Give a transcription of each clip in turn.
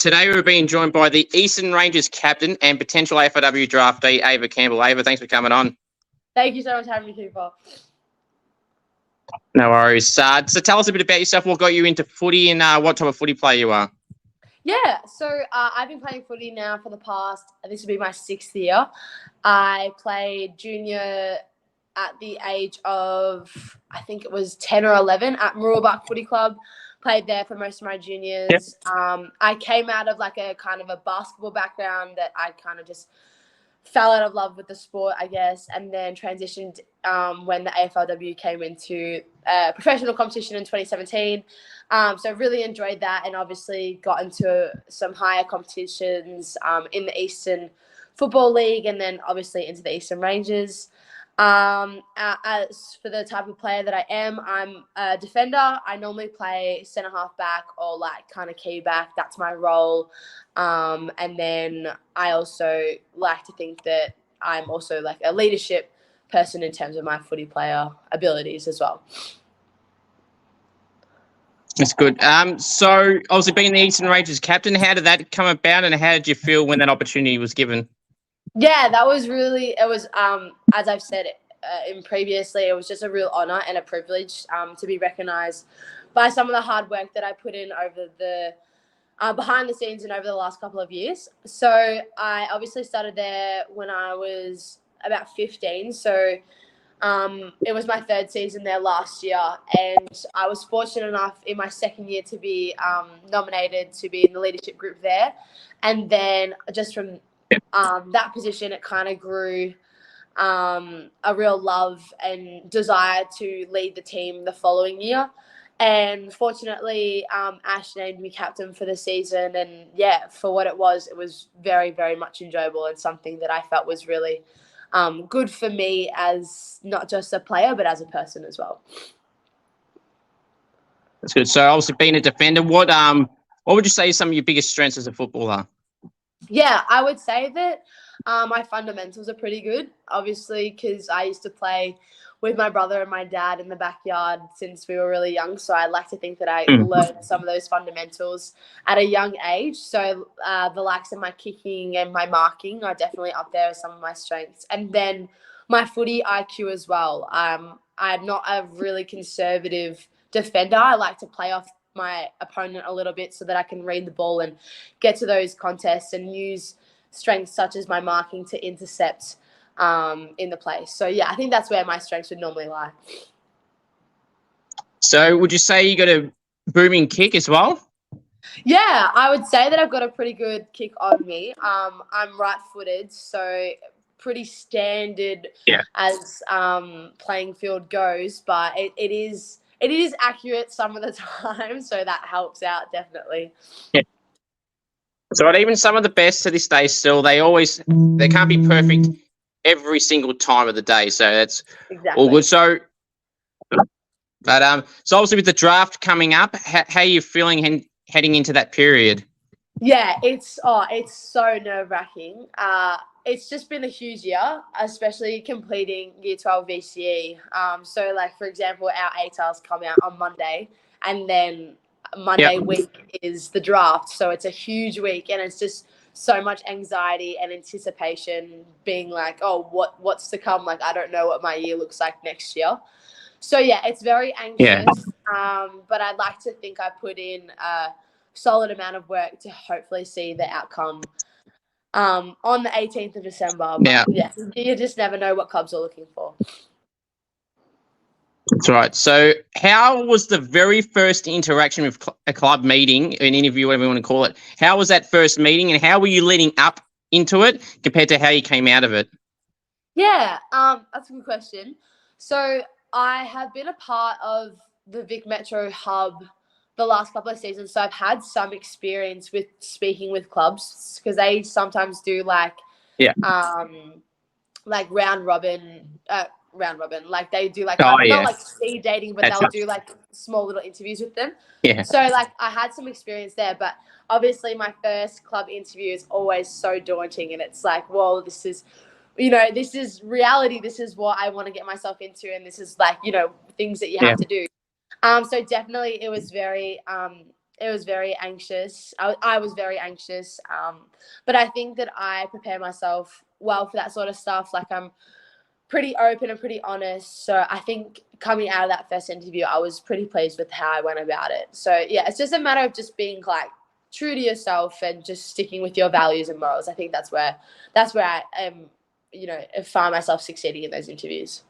Today we're being joined by the Eastern Rangers captain and potential Aflw Draftee, Ava Campbell. Ava, thanks for coming on. Thank you so much for having me, Cooper. No worries. So tell us a bit about yourself. What got you into footy and what type of footy player you are? Yeah, so I've been playing footy now for the past, this will be my 6th year. I played junior at the age of, I think it was 10 or 11 at Mooroolbark Footy Club. Played there for most of my juniors. Yep. I came out of like a kind of a basketball background that I kind of just fell out of love with the sport, I guess, and then transitioned when the AFLW came into professional competition in 2017. So really enjoyed that and obviously got into some higher competitions in the Eastern Football League and then obviously into the Eastern Rangers. As for the type of player that I am, I'm a defender. I normally play centre half back or like kind of key back. That's my role. And then I also like to think that I'm also like a leadership person in terms of my footy player abilities as well. That's good. So obviously being the Eastern Rangers captain, how did that come about and how did you feel when that opportunity was given? Yeah, that was really, it was, as I've said in previously, it was just a real honour and a privilege to be recognised by some of the hard work that I put in over the behind the scenes and over the last couple of years. So I obviously started there when I was about 15. So it was my 3rd season there last year. And I was fortunate enough in my 2nd year to be nominated to be in the leadership group there. And then just from that position, it kind of grew a real love and desire to lead the team the following year. And fortunately, Ash named me captain for the season. And yeah, for what it was very, very much enjoyable and something that I felt was really good for me as not just a player, but as a person as well. That's good. So obviously being a defender, what would you say is some of your biggest strengths as a footballer? Yeah, I would say that my fundamentals are pretty good, obviously, because I used to play with my brother and my dad in the backyard since we were really young. So I like to think that I learned some of those fundamentals at a young age. So the likes of my kicking and my marking are definitely up there as some of my strengths. And then my footy IQ as well. I'm not a really conservative defender. I like to play off my opponent a little bit so that I can read the ball and get to those contests and use strengths such as my marking to intercept in the play. So yeah, I think that's where my strengths would normally lie. So would you say you got a booming kick as well? Yeah, I would say that I've got a pretty good kick on me. I'm right-footed, so pretty standard as playing field goes, but it is accurate some of the time, so that helps out definitely. Yeah. So even some of the best to this day still, they can't be perfect every single time of the day. So that's all good. So, so obviously with the draft coming up, how are you feeling heading into that period? Yeah, it's so nerve-wracking. It's just been a huge year, especially completing Year 12 VCE. So, like, for example, our ATARs come out on Monday, and then Monday week is the draft. So it's a huge week, and it's just so much anxiety and anticipation being like, oh, what's to come? Like, I don't know what my year looks like next year. So, yeah, it's very anxious, but I'd like to think I put in a solid amount of work to hopefully see the outcome on the 18th of December. But yeah, you just never know what clubs are looking for. That's right. So how was the very first interaction with a club meeting, an interview, whatever you want to call it? How was that first meeting and how were you leading up into it compared to how you came out of it? Yeah, that's a good question. So I have been a part of the Vic Metro Hub the last couple of seasons. So I've had some experience with speaking with clubs because they sometimes do like round robin. Like they do like not like speed dating, but they'll do like small little interviews with them. Yeah. So like I had some experience there, but obviously my first club interview is always so daunting, and it's like, well, this is reality. This is what I want to get myself into, and this is like things that you have to do. So definitely it was very it was very anxious. I was very anxious. But I think that I prepare myself well for that sort of stuff. Like, I'm pretty open and pretty honest. So I think coming out of that first interview, I was pretty pleased with how I went about it. So yeah, it's just a matter of just being like true to yourself and just sticking with your values and morals. I think that's where I am, find myself succeeding in those interviews.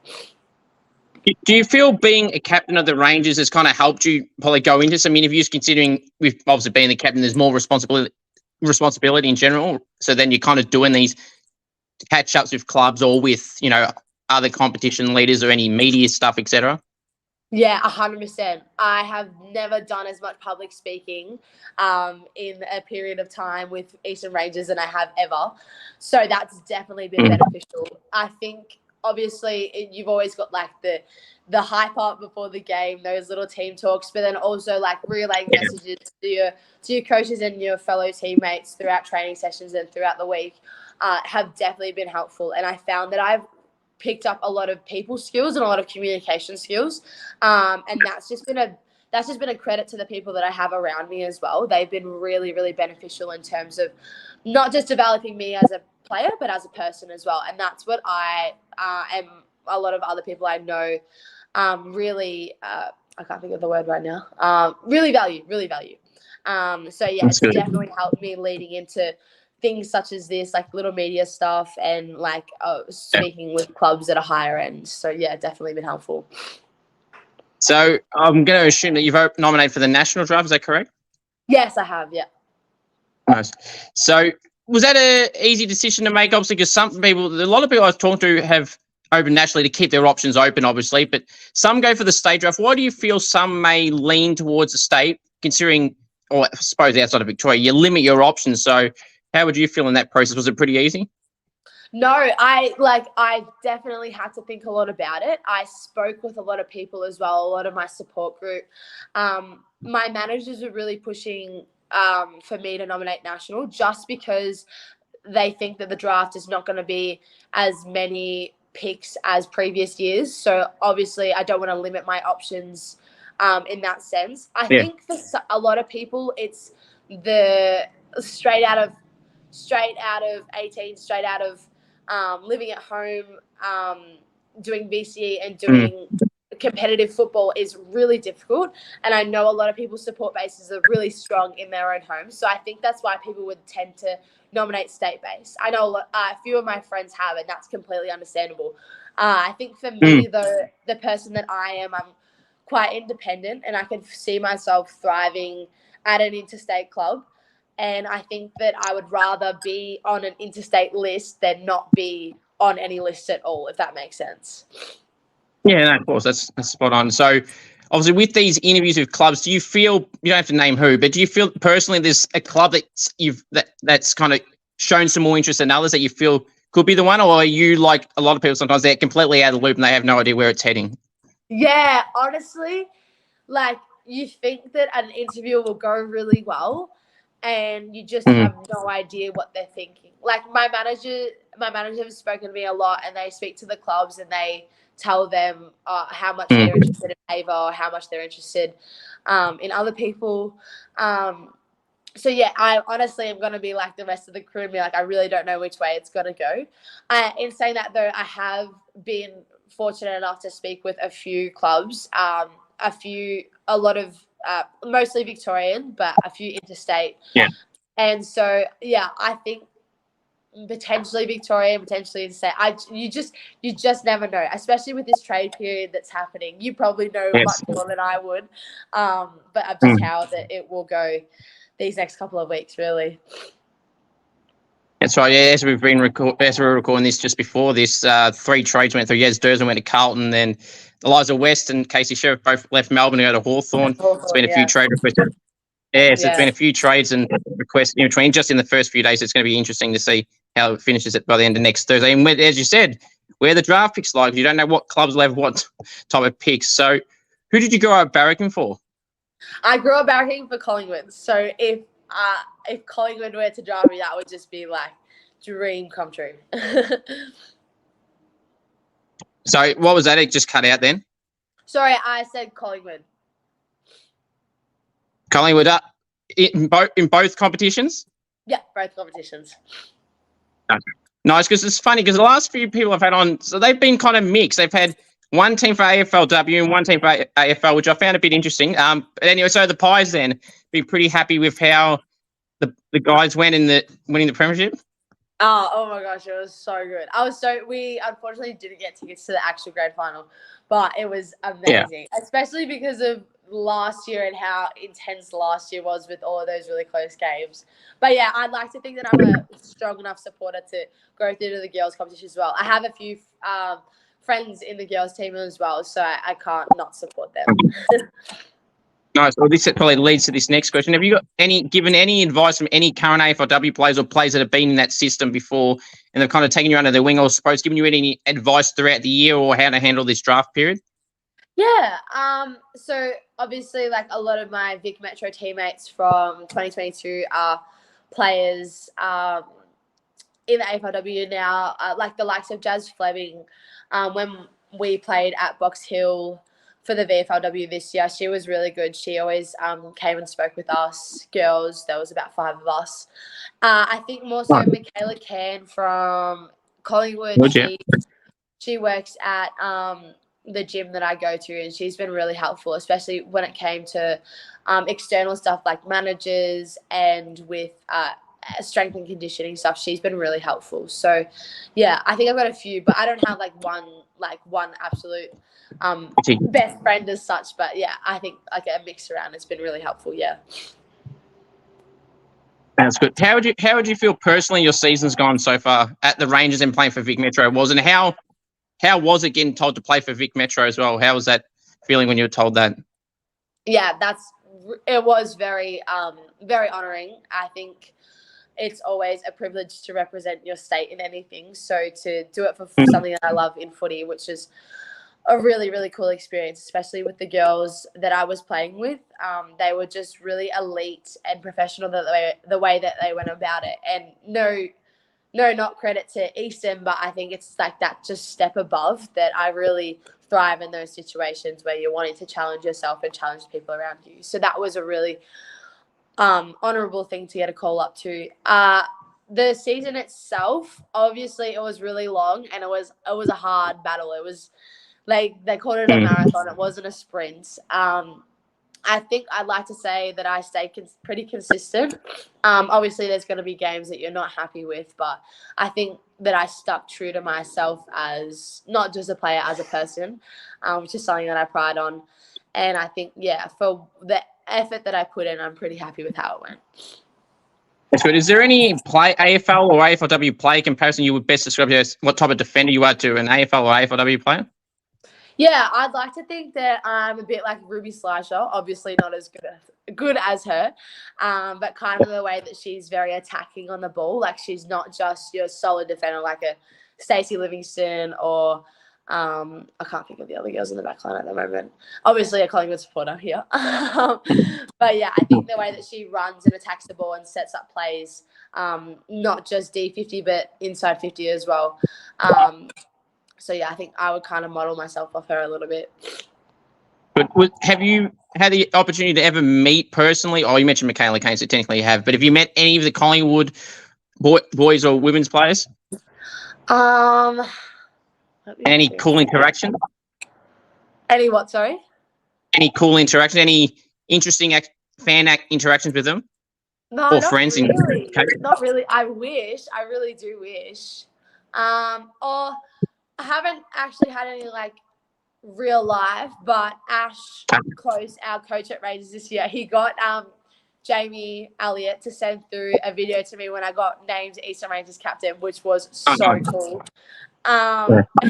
Do you feel being a captain of the Rangers has kind of helped you probably go into some interviews, considering with obviously being the captain, there's more responsibility in general. So then you're kind of doing these catch ups with clubs or with, other competition leaders or any media stuff, etc. Yeah, 100%. I have never done as much public speaking in a period of time with Eastern Rangers than I have ever. So that's definitely been beneficial. I think obviously you've always got like the hype up before the game, those little team talks, but then also like relaying messages to your coaches and your fellow teammates throughout training sessions and throughout the week have definitely been helpful. And I found that I've picked up a lot of people skills and a lot of communication skills, and that's just been a credit to the people that I have around me as well. They've been really, really beneficial in terms of not just developing me as a player, but as a person as well. And that's what I and a lot of other people I know really, I can't think of the word right now, really value. So yeah, That's it's good. definitely helped me leading into things such as this, like little media stuff and like speaking with clubs at a higher end. So yeah, definitely been helpful. So I'm going to assume that you've nominated for the national draft. Is that correct? Yes, I have. Yeah. Nice. So was that a easy decision to make? Obviously, because a lot of people I was talking to have open nationally to keep their options open, obviously, but some go for the state draft. Why do you feel some may lean towards the state, considering, or I suppose outside of Victoria, you limit your options? So how would you feel in that process? Was it pretty easy? No, I definitely had to think a lot about it. I spoke with a lot of people as well, a lot of my support group. My managers were really pushing for me to nominate national, just because they think that the draft is not going to be as many picks as previous years. So obviously I don't want to limit my options in that sense. I think for a lot of people, it's the straight out of 18, straight out of living at home, doing VCE and doing competitive football is really difficult. And I know a lot of people's support bases are really strong in their own homes. So I think that's why people would tend to nominate state-based. I know a few of my friends have, and that's completely understandable. I think for me, though, the person that I am, I'm quite independent, and I can see myself thriving at an interstate club. And I think that I would rather be on an interstate list than not be on any list at all, if that makes sense. Yeah, no, of course, that's spot on. So, obviously, with these interviews with clubs, do you feel, you don't have to name who, but do you feel personally there's a club that's kind of shown some more interest than others that you feel could be the one, or are you like a lot of people sometimes they're completely out of the loop and they have no idea where it's heading? Yeah, honestly, like you think that an interview will go really well, and you just have no idea what they're thinking. Like my manager has spoken to me a lot, and they speak to the clubs and they tell them how much they're interested in Ava or how much they're interested in other people. So yeah, I honestly am going to be like the rest of the crew and be like, I really don't know which way it's going to go. In saying that though, I have been fortunate enough to speak with a few clubs, a lot of mostly Victorian, but a few interstate. Yeah. And so yeah, I think potentially Victoria, potentially interstate. You just never know, especially with this trade period that's happening. You probably know much more than I would, but of just how that it will go these next couple of weeks, really. That's right. Yeah, as we're recording this just before this, 3 trades went through. Yes, Durson went to Carlton, then Eliza West and Casey Sheriff both left Melbourne to go to Hawthorn. It's been a few trade requests. Yeah, so it's been a few trades and requests in between just in the first few days. It's going to be interesting to see how it finishes it by the end of next Thursday. And as you said, where the draft picks like, you don't know what clubs will have what type of picks. So who did you go out barracking for? I grew up barracking for Collingwood. So if Collingwood were to draft me, that would just be like dream come true. So what was that? It just cut out then? Sorry, I said Collingwood. Collingwood up. in both competitions? Yeah, both competitions. Okay. Nice, because it's funny because the last few people I've had on, so they've been kind of mixed. They've had one team for AFLW and one team for AFL, which I found a bit interesting. But anyway, so the Pies then be pretty happy with how the guys went in the winning the premiership. Oh my gosh, it was so good. We unfortunately didn't get tickets to the actual grand final, but it was amazing, especially because of last year and how intense last year was with all of those really close games. But yeah, I'd like to think that I'm a strong enough supporter to go through to the girls competition as well. I have a few friends in the girls team as well, so I can't not support them. Nice. Well, this probably leads to this next question. Have you given any advice from any current AFLW players or players that have been in that system before and they've kind of taken you under their wing, or suppose given you any advice throughout the year or how to handle this draft period? Yeah. So obviously, like a lot of my Vic Metro teammates from 2022 are players in the AFLW now, like the likes of Jazz Fleming. When we played at Box Hill for the VFLW this year, she was really good. She always came and spoke with us girls. There was about 5 of us. I think more so Michaela Can from Collingwood. She works at the gym that I go to, and she's been really helpful, especially when it came to external stuff like managers and with strength and conditioning stuff. She's been really helpful. So yeah, I think I've got a few, but I don't have one absolute best friend as such. But yeah, I think like a mix around. It's been really helpful. Yeah. That's good. How would you feel personally your season's gone so far at the Rangers and playing for Vic Metro and how was it getting told to play for Vic Metro as well? How was that feeling when you were told that? Yeah, it was very very honouring. I think it's always a privilege to represent your state in anything. So to do it for something that I love in footy, which is a really, really cool experience, especially with the girls that I was playing with. They were just really elite and professional the way that they went about it. And no, not credit to Easton, but I think it's like that just step above that I really thrive in those situations where you're wanting to challenge yourself and challenge people around you. So that was a really honourable thing to get a call up to. The season itself, obviously, it was really long and it was a hard battle. It was like they called it a marathon. It wasn't a sprint. I think I'd like to say that I stayed pretty consistent. Obviously, there's going to be games that you're not happy with, but I think that I stuck true to myself as not just a player, as a person, which is something that I pride on. And I think, yeah, for the effort that I put in, I'm pretty happy with how it went. That's good. Is there any AFL or AFLW play comparison you would best describe as what type of defender you are to an AFL or AFLW player? Yeah, I'd like to think that I'm a bit like Ruby Slasher, obviously not as good as her, but kind of the way that she's very attacking on the ball. Like she's not just your solid defender like a Stacey Livingston or I can't think of the other girls in the back line at the moment. Obviously a Collingwood supporter here. But yeah, I think the way that she runs and attacks the ball and sets up plays, not just D50 but inside 50 as well. So, yeah, I think I would kind of model myself off her a little bit. But have you had the opportunity to ever meet personally? Oh, you mentioned Michaela Kane, so technically you have. But have you met any of the Collingwood boys or women's players? Any cool interaction? Any what, sorry? Any cool interaction? Any interesting fan interactions with them? No, or not friends really. Not really. I really do wish. Or I haven't actually had any like real life, but Ash Close, our coach at Rangers this year, he got Jamie Elliott to send through a video to me when I got named Eastern Rangers captain, which was so cool. Pardon?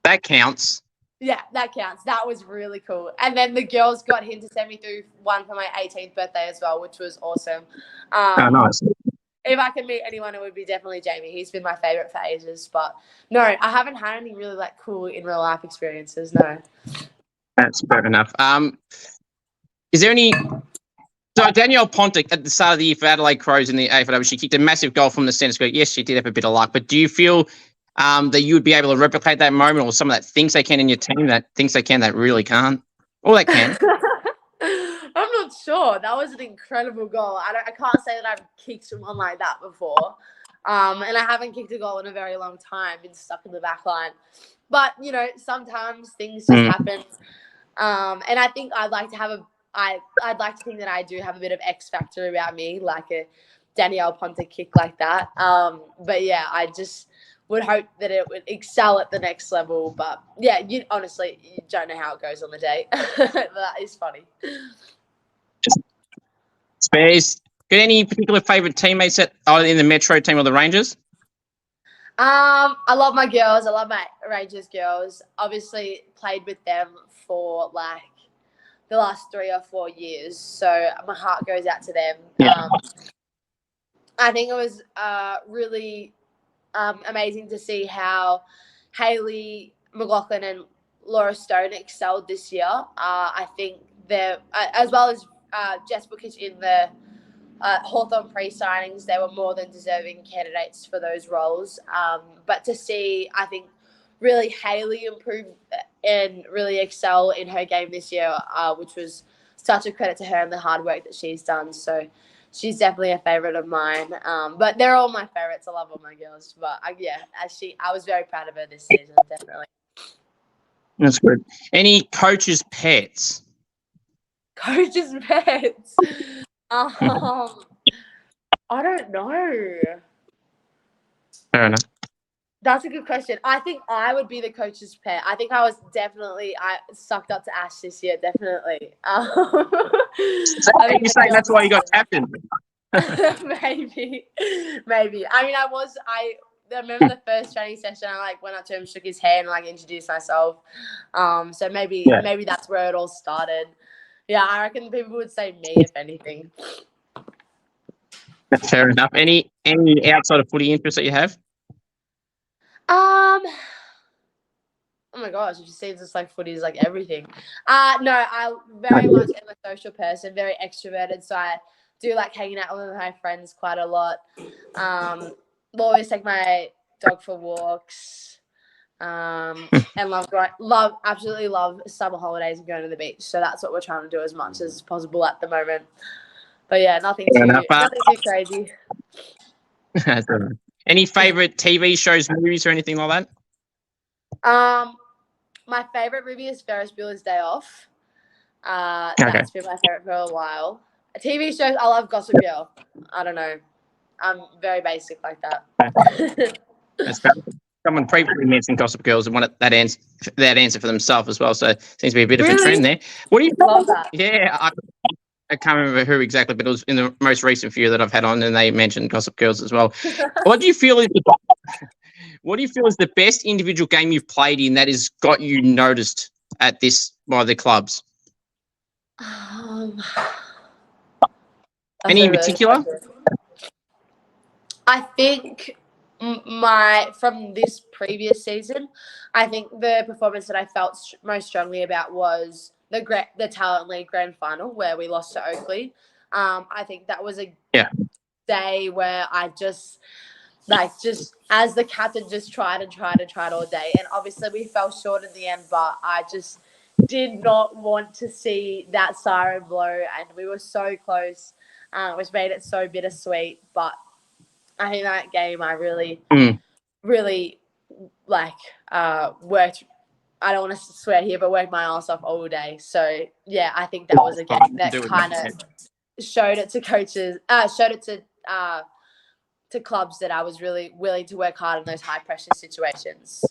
That counts. Yeah, that counts. That was really cool. And then the girls got him to send me through one for my 18th birthday as well, which was awesome. Nice. If I could meet anyone, it would be definitely Jamie. He's been my favourite for ages. But no, I haven't had any really like cool in real life experiences. No. That's fair enough. Is there any? So Danielle Pontic at the start of the year for Adelaide Crows in the AFLW, she kicked a massive goal from the centre square. Yes, she did have a bit of luck, but do you feel that you would be able to replicate that moment, or someone that thinks they can in your team that thinks they can that really can't, or that can? I'm not not sure. That was an incredible goal. I can't say that I've kicked one like that before. And I haven't kicked a goal in a very long time, been stuck in the back line. But, you know, sometimes things just happen. And I think I'd like to think that I do have a bit of X factor about me, like a Danielle Ponte kick like that. But yeah, I just would hope that it would excel at the next level. But yeah, you don't know how it goes on the day. That is funny. Spares. Got any particular favourite teammates that are in the Metro team or the Rangers? I love my girls. I love my Rangers girls. Obviously, played with them for like the last 3 or 4 years. So my heart goes out to them. Yeah. I think it was really amazing to see how Hayley McLaughlin and Laura Stone excelled this year. I think they're, as well as Jess Bookish in the Hawthorn pre-signings, they were more than deserving candidates for those roles. But to see, I think, really Hayley improve and really excel in her game this year, which was such a credit to her and the hard work that she's done. So she's definitely a favourite of mine. But they're all my favourites. I love all my girls. But I was very proud of her this season, definitely. That's good. Any coaches' pets? Coaches' pets? I don't know. Fair enough. That's a good question. I think I would be the coach's pet. I think I sucked up to Ash this year, definitely. You're saying that's why you got captain? Maybe. I mean, I remember the first training session, I went up to him, shook his hand, and introduced myself. So maybe that's where it all started. Yeah, I reckon people would say me, if anything. Fair enough. Any outside of footy interests that you have? Oh my gosh, it just seems it's footy is everything. No, I very much am a social person, very extroverted, so I do like hanging out with my friends quite a lot. Will always take my dog for walks. And absolutely love summer holidays and going to the beach. So that's what we're trying to do as much as possible at the moment. But yeah, nothing too crazy. Any favourite TV shows, movies, or anything like that? My favourite movie is Ferris Bueller's Day Off. That's been my favourite for a while. TV shows, I love Gossip Girl. I don't know. I'm very basic like that. That's fair. Someone previously mentioned Gossip Girls and wanted that answer for themselves as well. So seems to be a bit of a trend there. What do you love that? Yeah, I can't remember who exactly, but it was in the most recent few that I've had on, and they mentioned Gossip Girls as well. What do you feel is the best individual game you've played in that has got you noticed by the clubs? Any in particular? I think from this previous season, I think the performance that I felt most strongly about was the Talent League Grand Final where we lost to Oakley. I think that was a day where I just as the captain just tried all day, and obviously we fell short in the end, but I just did not want to see that siren blow, and we were so close, which made it so bittersweet. But I think that game I really worked. I don't want to swear here, but worked my ass off all day. So yeah, I think that was a game that kind of showed it to coaches, showed it to clubs that I was really willing to work hard in those high pressure situations.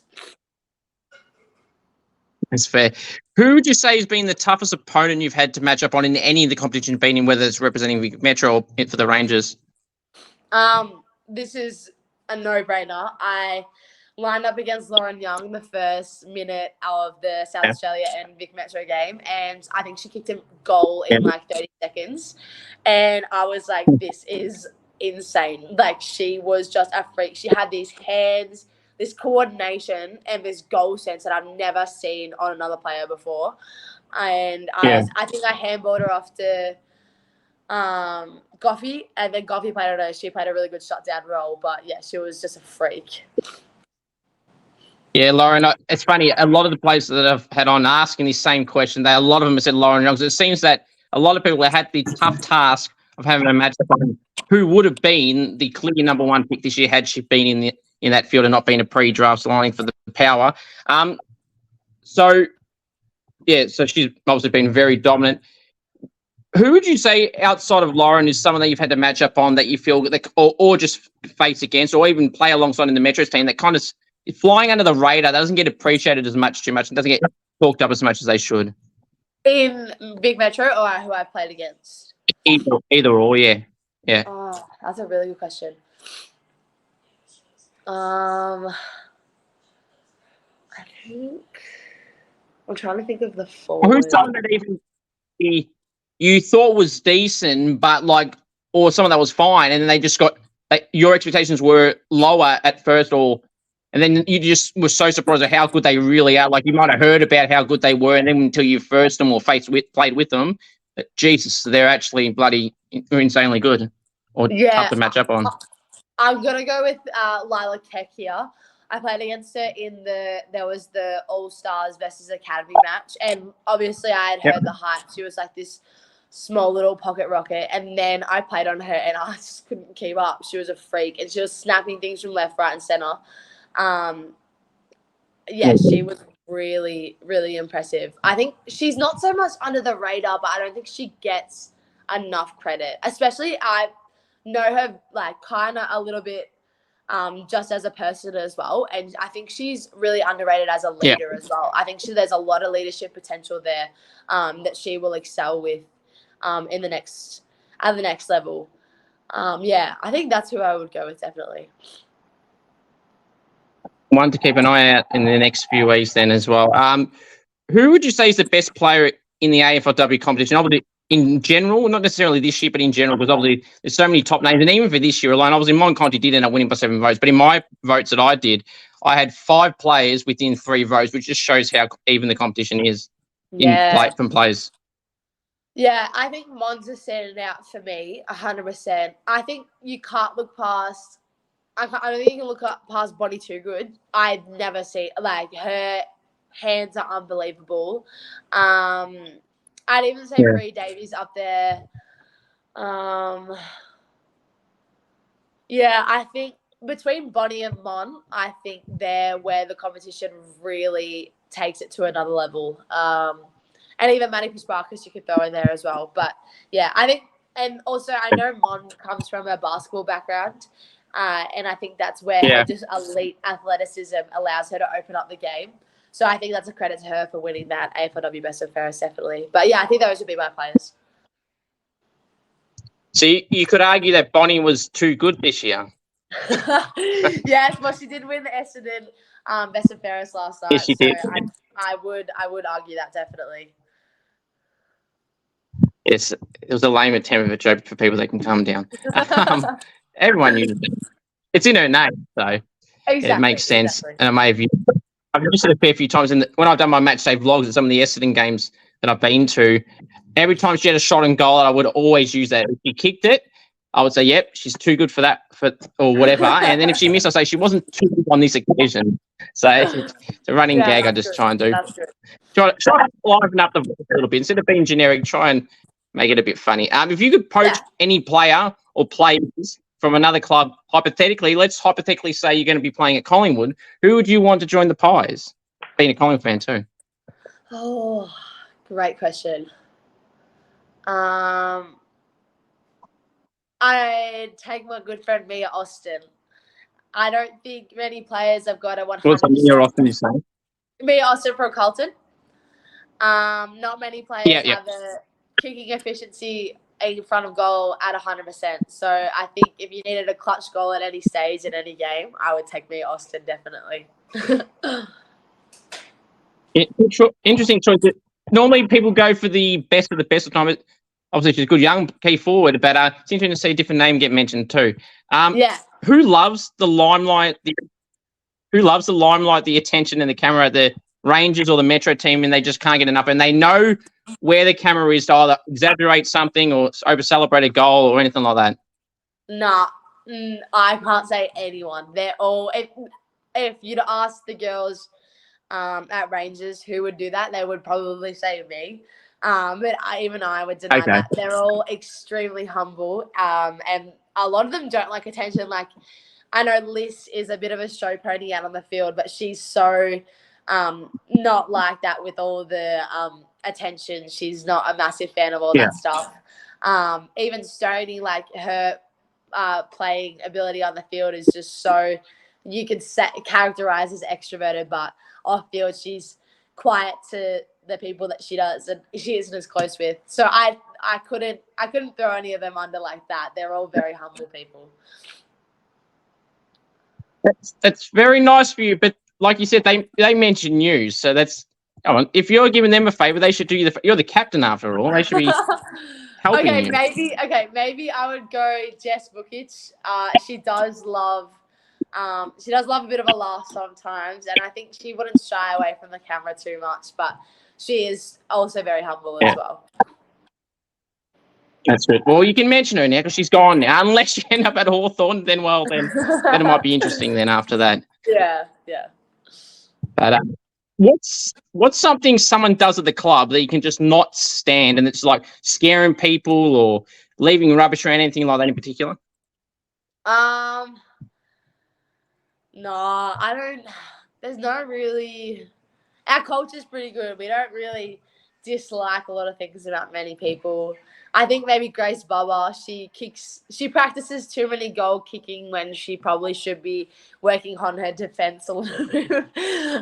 That's fair. Who would you say has been the toughest opponent you've had to match up on in any of the competition you've been in, whether it's representing Metro or for the Rangers? This is a no-brainer. I lined up against Lauren Young the first minute of the South Australia and Vic Metro game, and I think she kicked a goal in 30 seconds. And I was like, this is insane. She was just a freak. She had these hands, this coordination, and this goal sense that I've never seen on another player before. And I think I handballed her off to Goffey, and then Goffey played on her. She played a really good shutdown role, but yeah, she was just a freak. Yeah, Lauren, it's funny. A lot of the players that I've had on asking this same question, a lot of them have said Lauren Young. It seems that a lot of people have had the tough task of having a match on who would have been the clear number one pick this year had she been in that field and not been a pre-draft signing for the Power. So she's obviously been very dominant. Who would you say outside of Lauren is someone that you've had to match up on that you feel that, or just face against, or even play alongside in the Metros team that kind of is flying under the radar, doesn't get appreciated too much, and doesn't get talked up as much as they should? In Big Metro or who I've played against? Either or, yeah. Oh, that's a really good question. I think I'm trying to think of the forward. Who's someone that even you thought was decent, but or someone that was fine, and then they just got your expectations were lower at first, and then you just were so surprised at how good they really are. Like you might have heard about how good they were, and then until you first them or played with them, Jesus, they're actually bloody insanely good or tough to match up on. I'm gonna go with Lila Keck here. I played against her there was the All Stars versus Academy match, and obviously I had heard the hype. She was like this small little pocket rocket, and then I played on her and I just couldn't keep up. She was a freak, and she was snapping things from left, right, and center. She was really, really impressive. I think she's not so much under the radar, but I don't think she gets enough credit. Especially I know her kind of a little bit just as a person as well, and I think she's really underrated as a leader as well. I think there's a lot of leadership potential there that she will excel with at the next level. I think that's who I would go with, definitely. One to keep an eye out in the next few weeks then as well. Who would you say is the best player in the AFLW competition? Obviously, in general, not necessarily this year, but in general, because obviously there's so many top names. And even for this year alone, obviously Mon Conti did end up winning by 7 votes. But in my votes that I did, I had 5 players within 3 votes, which just shows how even the competition is from players. Yeah, I think Mon's is standing out for me 100%. I think you can't look past. I don't think you can look past Bonnie Too Good. I'd never see her hands are unbelievable. I'd even say Bree Davies up there. I think between Bonnie and Mon, I think they're where the competition really takes it to another level. And even Maddie Pisparkas you could throw in there as well. But I think, and also I know Mon comes from a basketball background. And I think that's where her just elite athleticism allows her to open up the game. So I think that's a credit to her for winning that AFLW Best and Fairest, definitely. But I think those would be my players. So you could argue that Bonnie was too good this year. Yes, well, she did win the Essendon Best and Fairest last night. Yes, she did. I would argue that, definitely. Yes, it was a lame attempt of a joke for people that can calm down. Everyone uses it. It's in her name, so it makes sense. And I may have I've used it a fair few times. When I've done my match day vlogs at some of the Essendon games that I've been to, every time she had a shot and goal, I would always use that. If she kicked it, I would say, yep, she's too good for that, or whatever. And then if she missed, I say she wasn't too good on this occasion. So it's a running gag I just try and do. Try to liven up the voice a little bit. Instead of being generic, try and make it a bit funny. If you could poach any player or players from another club, let's hypothetically say you're going to be playing at Collingwood, who would you want to join the Pies? Being a Collingwood fan too. Oh, great question. I'd take my good friend Mia Austin. I don't think many players have got a 100%. What's Mia Austin you say? Mia Austin from Carlton. Not many players have a kicking efficiency in front of goal at 100%. So I think if you needed a clutch goal at any stage in any game, I would take Mia Austin, definitely. Interesting choice. Normally people go for the best of the best of the time. Obviously, she's a good young key forward, but it's interesting to see a different name get mentioned too. Who loves the limelight? The attention and the camera at the Rangers or the Metro team, and they just can't get enough, and they know where the camera is to either exaggerate something or over celebrate a goal or anything like that? Nah, I can't say anyone. They're all. If you'd ask the girls at Rangers who would do that, they would probably say me. But even I would deny Okay. that. They're all extremely humble, and a lot of them don't like attention. Like, I know Liz is a bit of a show pony out on the field, but she's so not like that with all the attention. She's not a massive fan of all Yeah. that stuff. Even Stoney, like her playing ability on the field is just so, you could characterize as extroverted, but off field she's quiet to the people that she does and she isn't as close with. So I couldn't throw any of them under like that. They're all very humble people. That's very nice for you, but like you said, they mention you, so that's. Come on, if you're giving them a favor, they should do you you're the captain after all. They should be helping you. Maybe I would go Jess Bukic. She does love a bit of a laugh sometimes, and I think she wouldn't shy away from the camera too much, but she is also very humble as well. That's good. Well, you can mention her now because she's gone now. Unless you end up at Hawthorn, then it might be interesting then after that. Yeah. But what's something someone does at the club that you can just not stand, and it's like scaring people or leaving rubbish around, anything like that in particular? No, I don't. There's no really. Our culture's pretty good. We don't really dislike a lot of things about many people. I think maybe Grace Bubba, she practices too many goal kicking when she probably should be working on her defense a little bit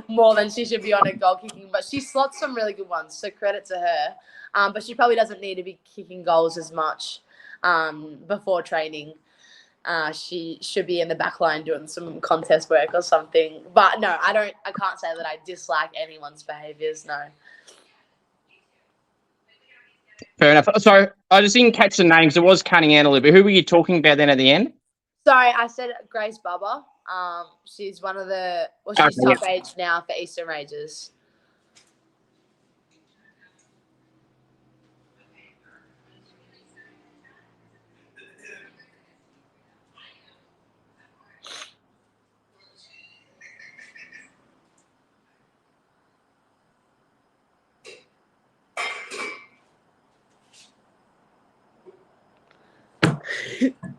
more than she should be on her goal kicking. But she slots some really good ones, so credit to her. But she probably doesn't need to be kicking goals as much before training. She should be in the back line doing some contest work or something. But no, I can't say that I dislike anyone's behaviours, no. Fair enough. So I just didn't catch the names. It was cutting out a little bit. Who were you talking about then at the end? Sorry, I said Grace Bubba. She's one of the. Well, she's top age now for Eastern Rages.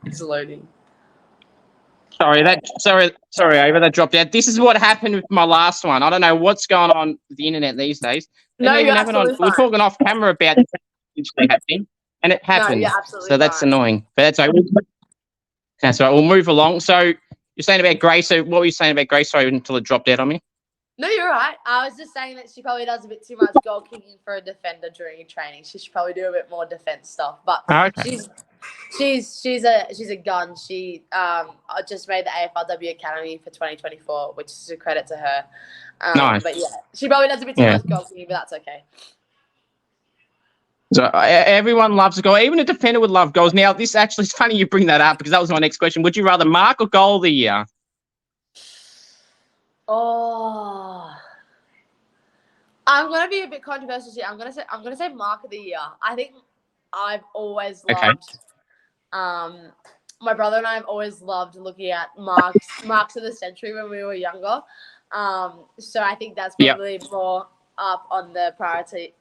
It's loading. Sorry, Ava, that dropped out. This is what happened with my last one. I don't know what's going on with the internet these days. No, you're absolutely fine. We're talking off camera about it happening, and it happened. No, you're absolutely so that's fine. annoying. But that's right. That's right. We'll move along. So you're saying about Grace. So what were you saying about Grace? Sorry, until it dropped out on me. No, you're right. I was just saying that she probably does a bit too much goal kicking for a defender during training. She should probably do a bit more defense stuff. But she's a gun. She just made the AFLW Academy for 2024, which is a credit to her. Nice. But yeah, she probably does a bit too much goal kicking, but that's okay. So everyone loves a goal. Even a defender would love goals. Now, this actually is funny you bring that up because that was my next question. Would you rather mark or goal of the year? Oh, I'm gonna be a bit controversial here. I'm gonna say mark of the year. I think I've always loved. My brother and I have always loved looking at marks of the century when we were younger. So I think that's probably more up on the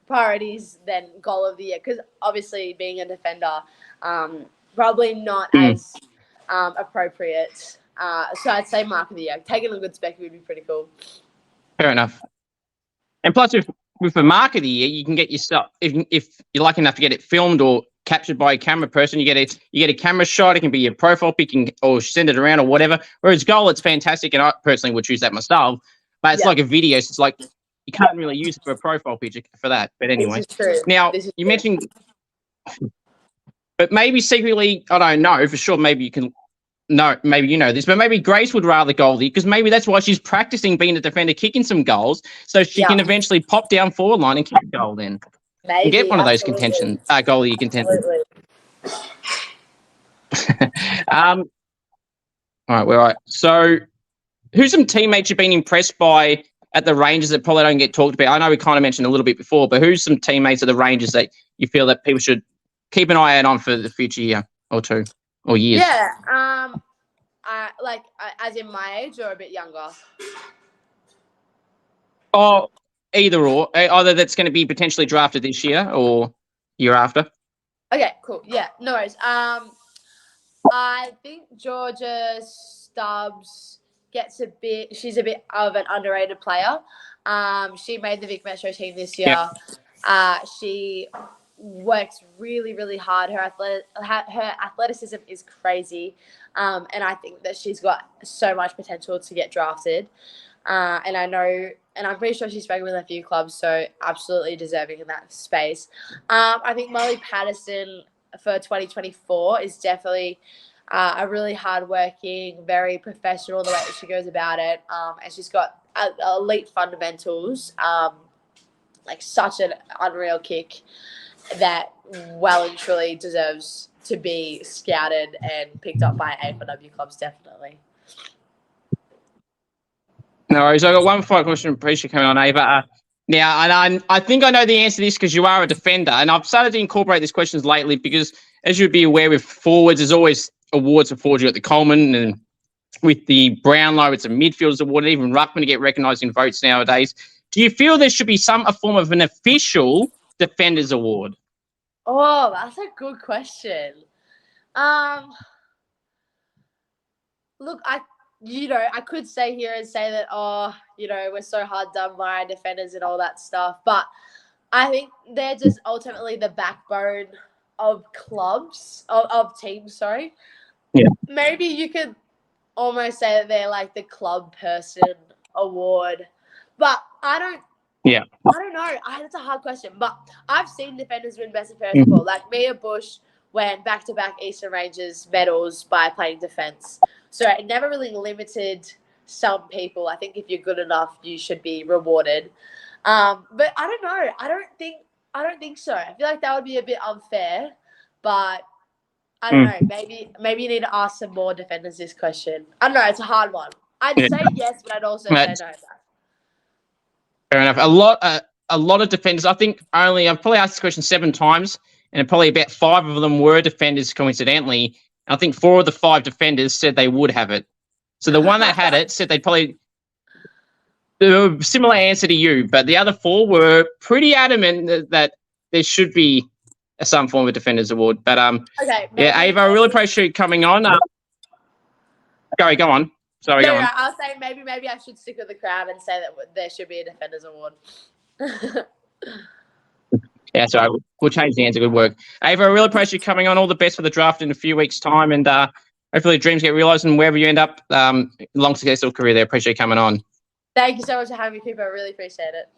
priorities than goal of the year, because obviously being a defender, probably not as appropriate. So I'd say mark of the year. Taking a good spec would be pretty cool. Fair enough. And plus, with the mark of the year, you can get yourself, if you're lucky enough to get it filmed or captured by a camera person, you get a camera shot. It can be your profile pic or send it around or whatever. Whereas goal, it's fantastic, and I personally would choose that myself. But it's like a video, so it's like you can't really use it for a profile picture for that. But anyway, now you mentioned, but maybe secretly, I don't know for sure. Maybe you can. No, maybe you know this, but maybe Grace would rather goalie because maybe that's why she's practicing being a defender, kicking some goals, so she can eventually pop down forward line and kick a goal then. Maybe, and get one of those goalie contention. All right. So, who's some teammates you've been impressed by at the Rangers that probably don't get talked about? I know we kind of mentioned a little bit before, but who's some teammates at the Rangers that you feel that people should keep an eye out on for the future year or two? Or years? Yeah, as in my age or a bit younger? Oh, either or, either that's going to be potentially drafted this year or year after. Okay, cool. Yeah, no worries. I think Georgia Stubbs she's a bit of an underrated player. She made the Vic Metro team this year. Yep. She works really, really hard. Her athleticism is crazy. And I think that she's got so much potential to get drafted. And I'm pretty sure she's spoken with a few clubs, so absolutely deserving in that space. I think Molly Patterson for 2024 is definitely a really hardworking, very professional the way that she goes about it, and she's got elite fundamentals, like such an unreal kick that well and truly deserves to be scouted and picked up by AFLW clubs, definitely. No worries. I got one final question. Appreciate coming on, Ava. Now, and I think I know the answer to this because you are a defender, and I've started to incorporate these questions lately because, as you'd be aware, with forwards, there's always awards for forwards. You got the Coleman, and with the Brownlow, it's a midfielders award. And even ruckman to get recognised in votes nowadays. Do you feel there should be a form of an official defenders award? Oh, that's a good question. Look, I could stay here and say that, we're so hard done by defenders and all that stuff. But I think they're just ultimately the backbone of clubs, of teams, sorry. Yeah. Maybe you could almost say that they're like the club person award. But I don't know. That's a hard question. But I've seen defenders win best and fairest before. Like Mia Bush won back-to-back Eastern Rangers medals by playing defence. So it never really limited some people. I think if you're good enough, you should be rewarded. But I don't know. I don't think so. I feel like that would be a bit unfair. But I don't know. Maybe you need to ask some more defenders this question. I don't know. It's a hard one. I'd say yes, but I'd also say no. Fair enough. A lot of defenders. I think I've probably asked this question 7 times, and probably about 5 of them were defenders coincidentally. I think 4 of the 5 defenders said they would have it. So the one that had it said they'd probably similar answer to you, but the other 4 were pretty adamant that there should be some form of defenders award. But okay, yeah, Ava, I really appreciate you coming on. Go on. Sorry, go on. I'll say maybe I should stick with the crowd and say that there should be a defenders award. Yeah, so we'll change the answer. Good work. Ava, I really appreciate you coming on. All the best for the draft in a few weeks' time, and hopefully dreams get realised, and wherever you end up, long successful career there. Appreciate you coming on. Thank you so much for having me, Cooper. I really appreciate it.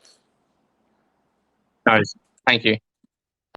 No, thank you.